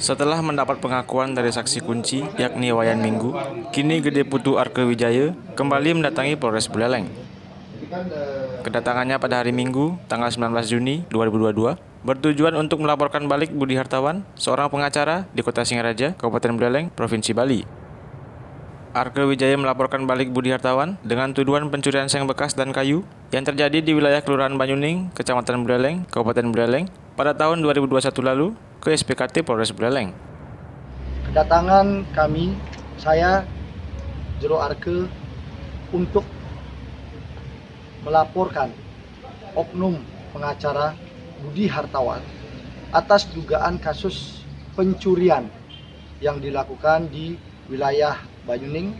Setelah mendapat pengakuan dari saksi kunci, yakni Wayan Minggu, kini Gede Putu Arke Wijaya kembali mendatangi Polres Buleleng. Kedatangannya pada hari Minggu, tanggal 19 Juni 2022, bertujuan untuk melaporkan balik Budi Hartawan, seorang pengacara di Kota Singaraja, Kabupaten Buleleng, Provinsi Bali. Arke Wijaya melaporkan balik Budi Hartawan dengan tuduhan pencurian seng bekas dan kayu yang terjadi di wilayah Kelurahan Banyuning, Kecamatan Buleleng, Kabupaten Buleleng, pada tahun 2021 lalu ke SPKT Polres Buleleng. Kedatangan kami, saya, Jero Arke, untuk melaporkan oknum pengacara Budi Hartawan atas dugaan kasus pencurian yang dilakukan di wilayah Banyuning,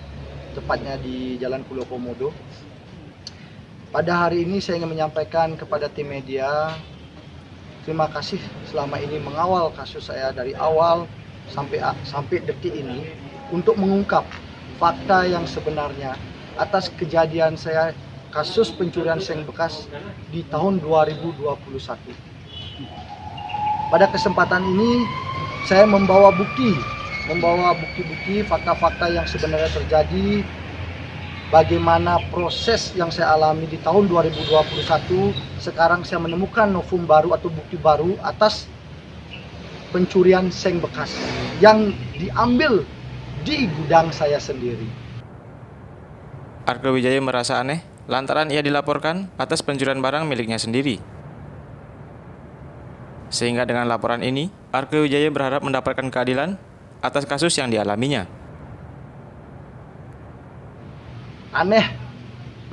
tepatnya di Jalan Pulau Komodo. Pada hari ini saya ingin menyampaikan kepada tim media, terima kasih selama ini mengawal kasus saya dari awal sampai detik ini untuk mengungkap fakta yang sebenarnya atas kejadian saya kasus pencurian seng bekas di tahun 2021. Pada kesempatan ini saya membawa bukti-bukti fakta-fakta yang sebenarnya terjadi, bagaimana proses yang saya alami di tahun 2021. Sekarang saya menemukan novum baru atau bukti baru atas pencurian seng bekas yang diambil di gudang saya sendiri. Arke Wijaya merasa aneh lantaran ia dilaporkan atas pencurian barang miliknya sendiri. Sehingga dengan laporan ini, Arke Wijaya berharap mendapatkan keadilan atas kasus yang dialaminya. Aneh,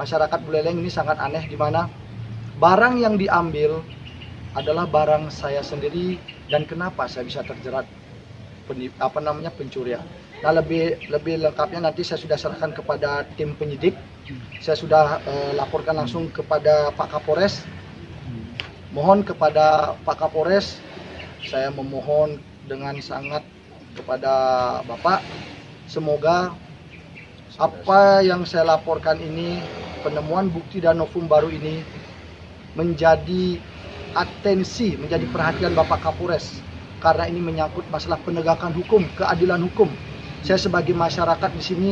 masyarakat Buleleng ini sangat aneh, di mana barang yang diambil adalah barang saya sendiri, dan kenapa saya bisa terjerat pencurian. Nah, lebih lengkapnya nanti saya sudah serahkan kepada tim penyidik. Saya sudah laporkan langsung kepada Pak Kapolres. Mohon kepada Pak Kapolres, saya memohon dengan sangat kepada Bapak, semoga apa yang saya laporkan ini, penemuan bukti dan novum baru ini menjadi atensi, menjadi perhatian Bapak Kapolres, karena ini menyangkut masalah penegakan hukum, keadilan hukum. Saya sebagai masyarakat di sini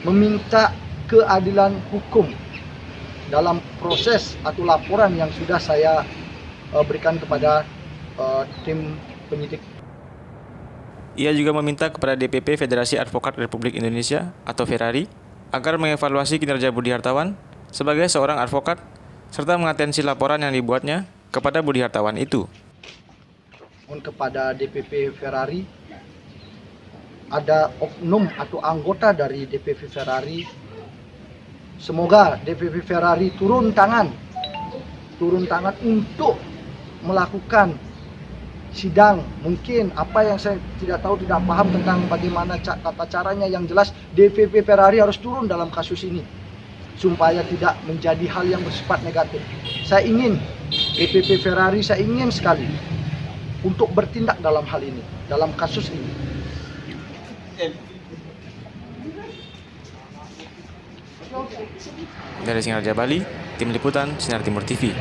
meminta keadilan hukum dalam proses atau laporan yang sudah saya berikan kepada tim penyidik. Ia juga meminta kepada DPP Federasi Advokat Republik Indonesia atau Ferrari agar mengevaluasi kinerja Budi Hartawan sebagai seorang advokat serta mengatensi laporan yang dibuatnya kepada Budi Hartawan itu. Mohon kepada DPP Ferrari, ada oknum atau anggota dari DPP Ferrari, semoga DPP Ferrari turun tangan untuk melakukan sidang. Mungkin apa yang saya tidak tahu, tidak paham tentang bagaimana tata caranya, yang jelas DPP Ferrari harus turun dalam kasus ini supaya tidak menjadi hal yang bersifat negatif. Saya ingin DPP Ferrari, saya ingin sekali untuk bertindak dalam hal ini, dalam kasus ini. Dari Singaraja, Bali, Tim Liputan Sinar Timur TV.